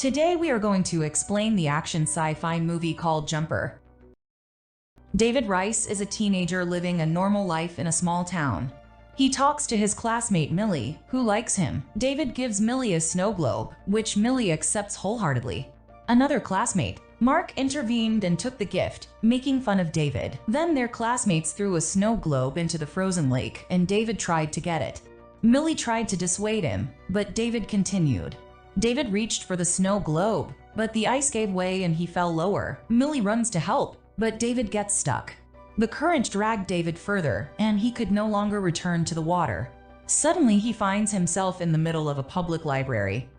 Today we are going to explain the action sci-fi movie called Jumper. David Rice is a teenager living a normal life in a small town. He talks to his classmate Millie, who likes him. David gives Millie a snow globe, which Millie accepts wholeheartedly. Another classmate, Mark, intervened and took the gift, making fun of David. Then their classmates threw a snow globe into the frozen lake, and David tried to get it. Millie tried to dissuade him, but David continued. David reached for the snow globe, but the ice gave way and he fell lower. Millie runs to help, but David gets stuck. The current dragged David further, and he could no longer return to the water. Suddenly, he finds himself in the middle of a public library.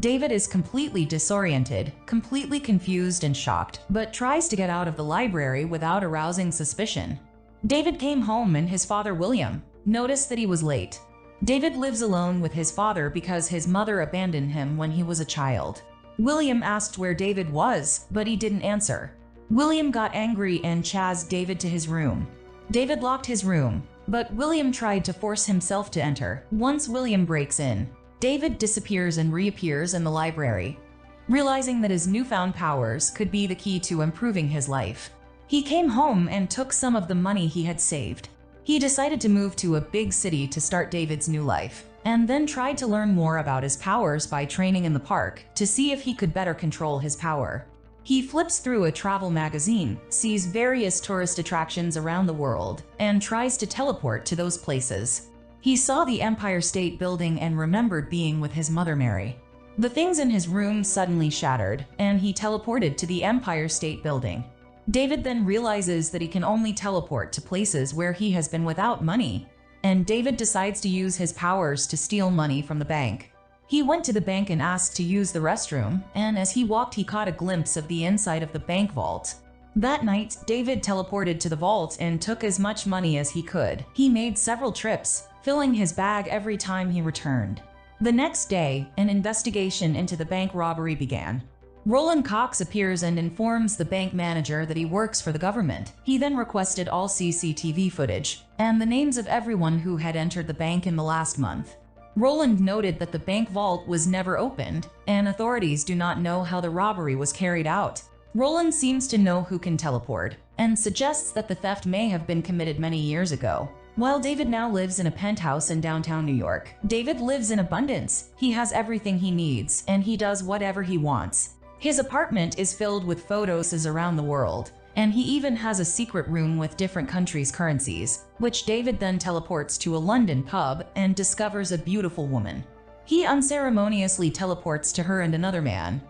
David is completely disoriented, completely confused and shocked, but tries to get out of the library without arousing suspicion. David came home and his father, William, noticed that he was late. David lives alone with his father because his mother abandoned him when he was a child. William asked where David was, but he didn't answer. William got angry and chased David to his room. David locked his room, but William tried to force himself to enter. Once William breaks in, David disappears and reappears in the library. Realizing that his newfound powers could be the key to improving his life, he came home and took some of the money he had saved. He decided to move to a big city to start David's new life, and then tried to learn more about his powers by training in the park to see if he could better control his power. He flips through a travel magazine, sees various tourist attractions around the world, and tries to teleport to those places. He saw the Empire State Building and remembered being with his mother Mary. The things in his room suddenly shattered, and he teleported to the Empire State Building. David then realizes that he can only teleport to places where he has been without money, and David decides to use his powers to steal money from the bank. He went to the bank and asked to use the restroom, and as he walked he caught a glimpse of the inside of the bank vault. That night, David teleported to the vault and took as much money as he could. He made several trips, filling his bag every time he returned. The next day, an investigation into the bank robbery began. Roland Cox appears and informs the bank manager that he works for the government. He then requested all CCTV footage and the names of everyone who had entered the bank in the last month. Roland noted that the bank vault was never opened, and authorities do not know how the robbery was carried out. Roland seems to know who can teleport, and suggests that the theft may have been committed many years ago. While David now lives in a penthouse in downtown New York, David lives in abundance. He has everything he needs, and he does whatever he wants. His apartment is filled with photos around the world, and he even has a secret room with different countries' currencies, which David then teleports to a London pub and discovers a beautiful woman. He unceremoniously teleports to her and another man.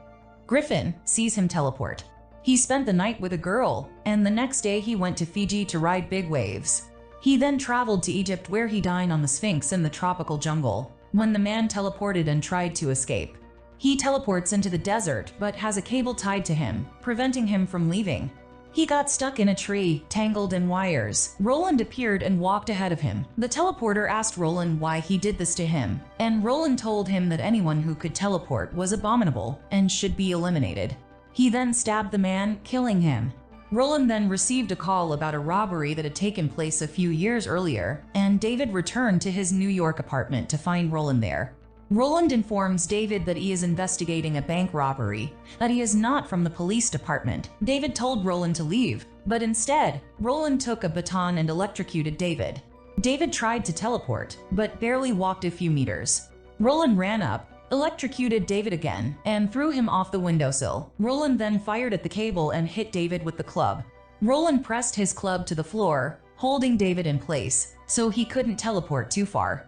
Griffin sees him teleport. He spent the night with a girl, and the next day he went to Fiji to ride big waves. He then traveled to Egypt where he dined on the Sphinx in the tropical jungle, when the man teleported and tried to escape. He teleports into the desert but has a cable tied to him, preventing him from leaving. He got stuck in a tree, tangled in wires. Roland appeared and walked ahead of him. The teleporter asked Roland why he did this to him, and Roland told him that anyone who could teleport was abominable and should be eliminated. He then stabbed the man, killing him. Roland then received a call about a robbery that had taken place a few years earlier, and David returned to his New York apartment to find Roland there. Roland informs David that he is investigating a bank robbery, that he is not from the police department. David told Roland to leave, but instead, Roland took a baton and electrocuted David. David tried to teleport, but barely walked a few meters. Roland ran up, electrocuted David again, and threw him off the windowsill. Roland then fired at the cable and hit David with the club. Roland pressed his club to the floor, holding David in place, so he couldn't teleport too far.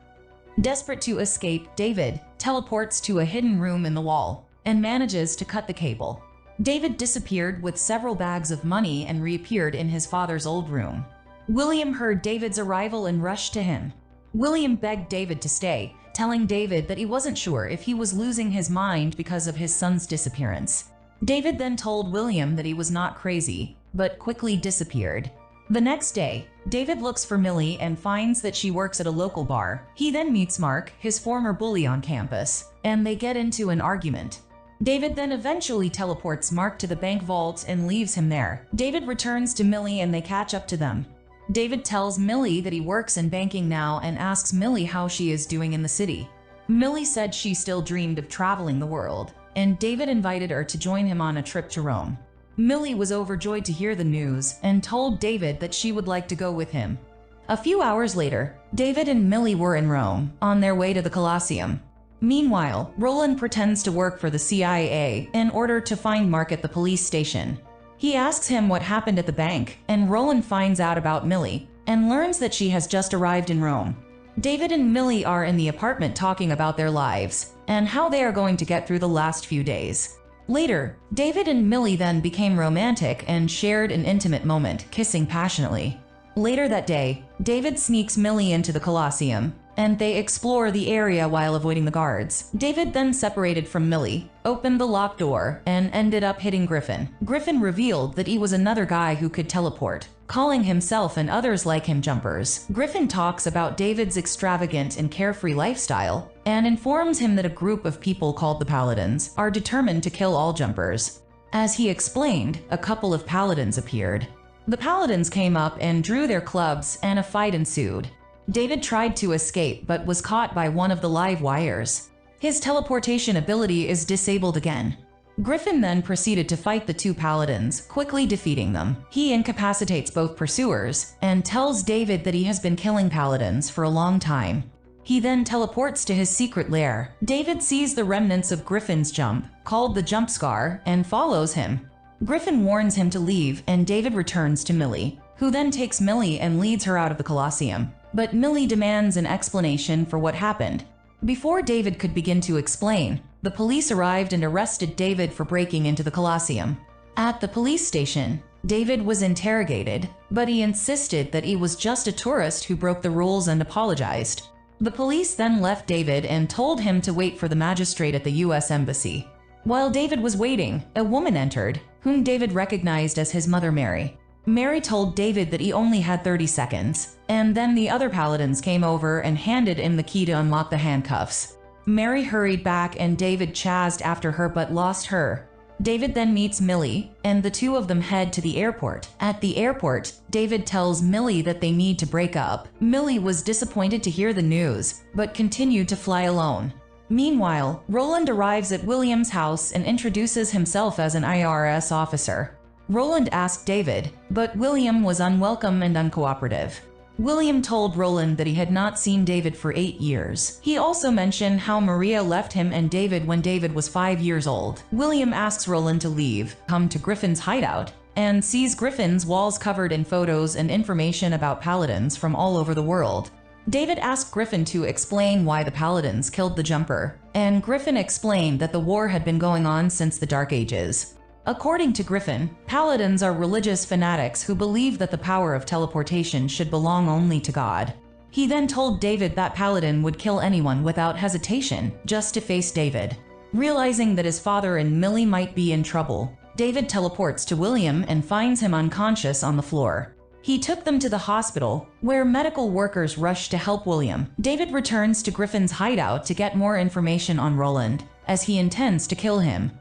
Desperate to escape, David teleports to a hidden room in the wall and manages to cut the cable. David disappeared with several bags of money and reappeared in his father's old room. William heard David's arrival and rushed to him. William begged David to stay, telling David that he wasn't sure if he was losing his mind because of his son's disappearance. David then told William that he was not crazy, but quickly disappeared. The next day, David looks for Millie and finds that she works at a local bar. He then meets Mark, his former bully on campus, and they get into an argument. David then eventually teleports Mark to the bank vault and leaves him there. David returns to Millie and they catch up to them. David tells Millie that he works in banking now and asks Millie how she is doing in the city. Millie said she still dreamed of traveling the world, and David invited her to join him on a trip to Rome. Millie was overjoyed to hear the news and told David that she would like to go with him. A few hours later, David and Millie were in Rome, on their way to the Colosseum. Meanwhile, Roland pretends to work for the CIA in order to find Mark at the police station. He asks him what happened at the bank, and Roland finds out about Millie and learns that she has just arrived in Rome. David and Millie are in the apartment talking about their lives and how they are going to get through the last few days. Later, David and Millie then became romantic and shared an intimate moment, kissing passionately. Later that day, David sneaks Millie into the Colosseum, and they explore the area while avoiding the guards. David then separated from Millie, opened the locked door, and ended up hitting Griffin. Griffin revealed that he was another guy who could teleport, calling himself and others like him jumpers. Griffin talks about David's extravagant and carefree lifestyle and informs him that a group of people called the Paladins are determined to kill all jumpers. As he explained, a couple of Paladins appeared. The Paladins came up and drew their clubs, and a fight ensued. David tried to escape but was caught by one of the live wires. His teleportation ability is disabled again. Griffin then proceeded to fight the two Paladins, quickly defeating them. He incapacitates both pursuers and tells David that he has been killing Paladins for a long time. He then teleports to his secret lair. David sees the remnants of Griffin's jump, called the Jump Scar, and follows him. Griffin warns him to leave, and David returns to Millie, who then takes Millie and leads her out of the Colosseum. But Millie demands an explanation for what happened. Before David could begin to explain, the police arrived and arrested David for breaking into the Colosseum. At the police station, David was interrogated, but he insisted that he was just a tourist who broke the rules and apologized. The police then left David and told him to wait for the magistrate at the US Embassy. While David was waiting, a woman entered, whom David recognized as his mother Mary. Mary told David that he only had 30 seconds, and then the other Paladins came over and handed him the key to unlock the handcuffs. Mary hurried back and David chased after her but lost her. David then meets Millie, and the two of them head to the airport. At the airport, David tells Millie that they need to break up. Millie was disappointed to hear the news, but continued to fly alone. Meanwhile, Roland arrives at William's house and introduces himself as an IRS officer. Roland asked David, but William was unwelcome and uncooperative. William told Roland that he had not seen David for 8 years. He also mentioned how Maria left him and David when David was 5 years old. William asks Roland to leave, come to Griffin's hideout, and sees Griffin's walls covered in photos and information about Paladins from all over the world. David asked Griffin to explain why the Paladins killed the Jumper, and Griffin explained that the war had been going on since the Dark Ages. According to Griffin, Paladins are religious fanatics who believe that the power of teleportation should belong only to God. He then told David that Paladin would kill anyone without hesitation, just to face David. Realizing that his father and Millie might be in trouble, David teleports to William and finds him unconscious on the floor. He took them to the hospital, where medical workers rush to help William. David returns to Griffin's hideout to get more information on Roland, as he intends to kill him.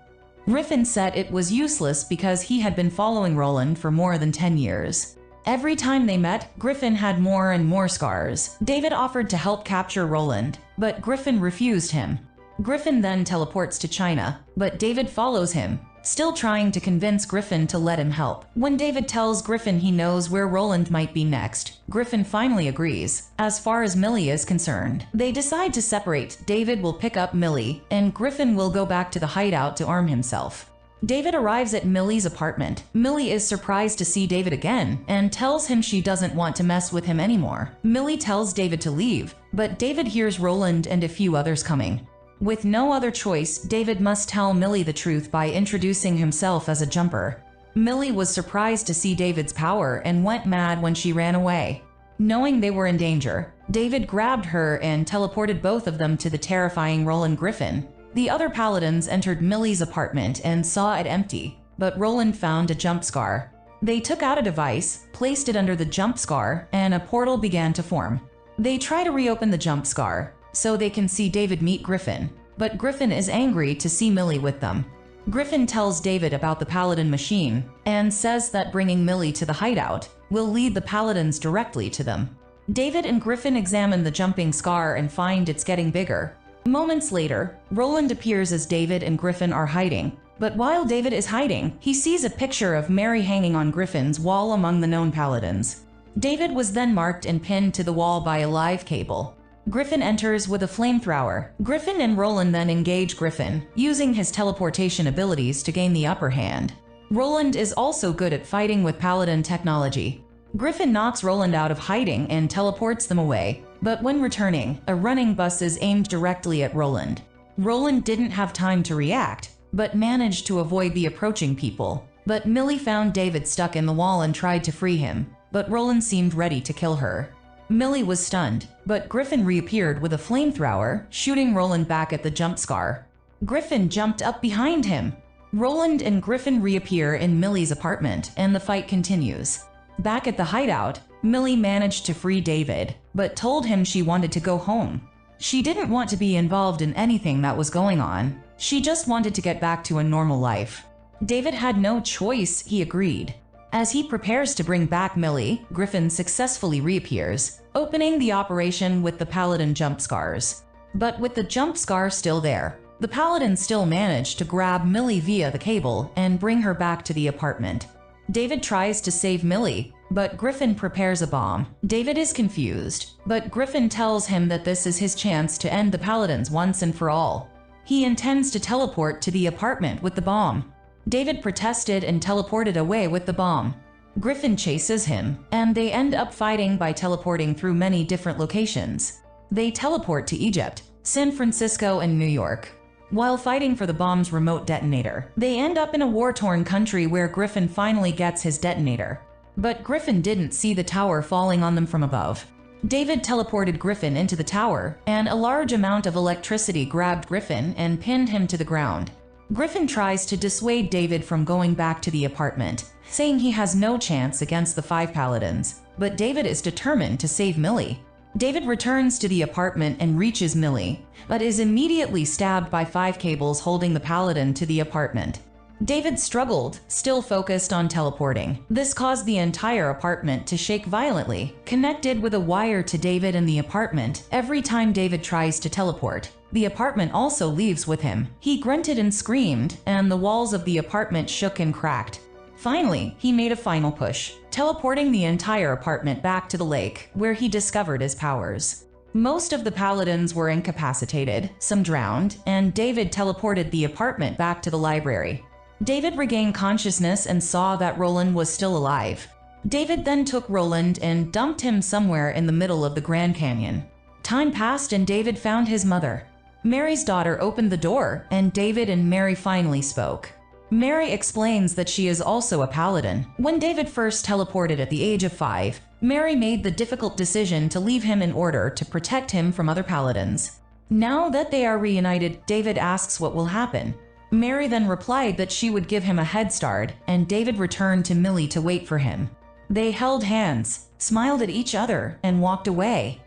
Griffin said it was useless because he had been following Roland for more than 10 years. Every time they met, Griffin had more and more scars. David offered to help capture Roland, but Griffin refused him. Griffin then teleports to China, but David follows him, still trying to convince Griffin to let him help. When David tells Griffin he knows where Roland might be next, Griffin finally agrees. As far as Millie is concerned, they decide to separate. David will pick up Millie, and Griffin will go back to the hideout to arm himself. David arrives at Millie's apartment. Millie is surprised to see David again and tells him she doesn't want to mess with him anymore. Millie tells David to leave, but David hears Roland and a few others coming. With no other choice, David must tell Millie the truth by introducing himself as a jumper. Millie was surprised to see David's power and went mad when she ran away. Knowing they were in danger, David grabbed her and teleported both of them to the terrifying Roland Griffin. The other Paladins entered Millie's apartment and saw it empty, but Roland found a jump scar. They took out a device, placed it under the jump scar, and a portal began to form. They try to reopen the jump scar, so they can see David meet Griffin, but Griffin is angry to see Millie with them. Griffin tells David about the Paladin machine and says that bringing Millie to the hideout will lead the Paladins directly to them. David and Griffin examine the jumping scar and find it's getting bigger. Moments later, Roland appears as David and Griffin are hiding. But while David is hiding, he sees a picture of Mary hanging on Griffin's wall among the known Paladins. David was then marked and pinned to the wall by a live cable. Griffin enters with a flamethrower. Griffin and Roland then engage Griffin, using his teleportation abilities to gain the upper hand. Roland is also good at fighting with Paladin technology. Griffin knocks Roland out of hiding and teleports them away, but when returning, a running bus is aimed directly at Roland. Roland didn't have time to react, but managed to avoid the approaching people. But Millie found David stuck in the wall and tried to free him, but Roland seemed ready to kill her. Millie was stunned, but Griffin reappeared with a flamethrower, shooting Roland back at the jump scare. Griffin jumped up behind him. Roland and Griffin reappear in Millie's apartment, and the fight continues. Back at the hideout, Millie managed to free David, but told him she wanted to go home. She didn't want to be involved in anything that was going on. She just wanted to get back to a normal life. David had no choice, he agreed. As he prepares to bring back Millie, Griffin successfully reappears, opening the operation with the Paladin jump scars. But with the jump scar still there, the Paladin still managed to grab Millie via the cable and bring her back to the apartment. David tries to save Millie, but Griffin prepares a bomb. David is confused, but Griffin tells him that this is his chance to end the Paladins once and for all. He intends to teleport to the apartment with the bomb. David protested and teleported away with the bomb. Griffin chases him, and they end up fighting by teleporting through many different locations. They teleport to Egypt, San Francisco, and New York. While fighting for the bomb's remote detonator, they end up in a war-torn country where Griffin finally gets his detonator. But Griffin didn't see the tower falling on them from above. David teleported Griffin into the tower, and a large amount of electricity grabbed Griffin and pinned him to the ground. Griffin tries to dissuade David from going back to the apartment, saying he has no chance against the 5 Paladins, but David is determined to save Millie. David returns to the apartment and reaches Millie, but is immediately stabbed by 5 cables holding the Paladin to the apartment. David struggled, still focused on teleporting. This caused the entire apartment to shake violently, connected with a wire to David in the apartment. Every time David tries to teleport, the apartment also leaves with him. He grunted and screamed, and the walls of the apartment shook and cracked. Finally, he made a final push, teleporting the entire apartment back to the lake, where he discovered his powers. Most of the Paladins were incapacitated, some drowned, and David teleported the apartment back to the library. David regained consciousness and saw that Roland was still alive. David then took Roland and dumped him somewhere in the middle of the Grand Canyon. Time passed and David found his mother. Mary's daughter opened the door, and David and Mary finally spoke. Mary explains that she is also a Paladin. When David first teleported at the age of 5, Mary made the difficult decision to leave him in order to protect him from other Paladins. Now that they are reunited, David asks what will happen. Mary then replied that she would give him a head start, and David returned to Millie to wait for him. They held hands, smiled at each other, and walked away.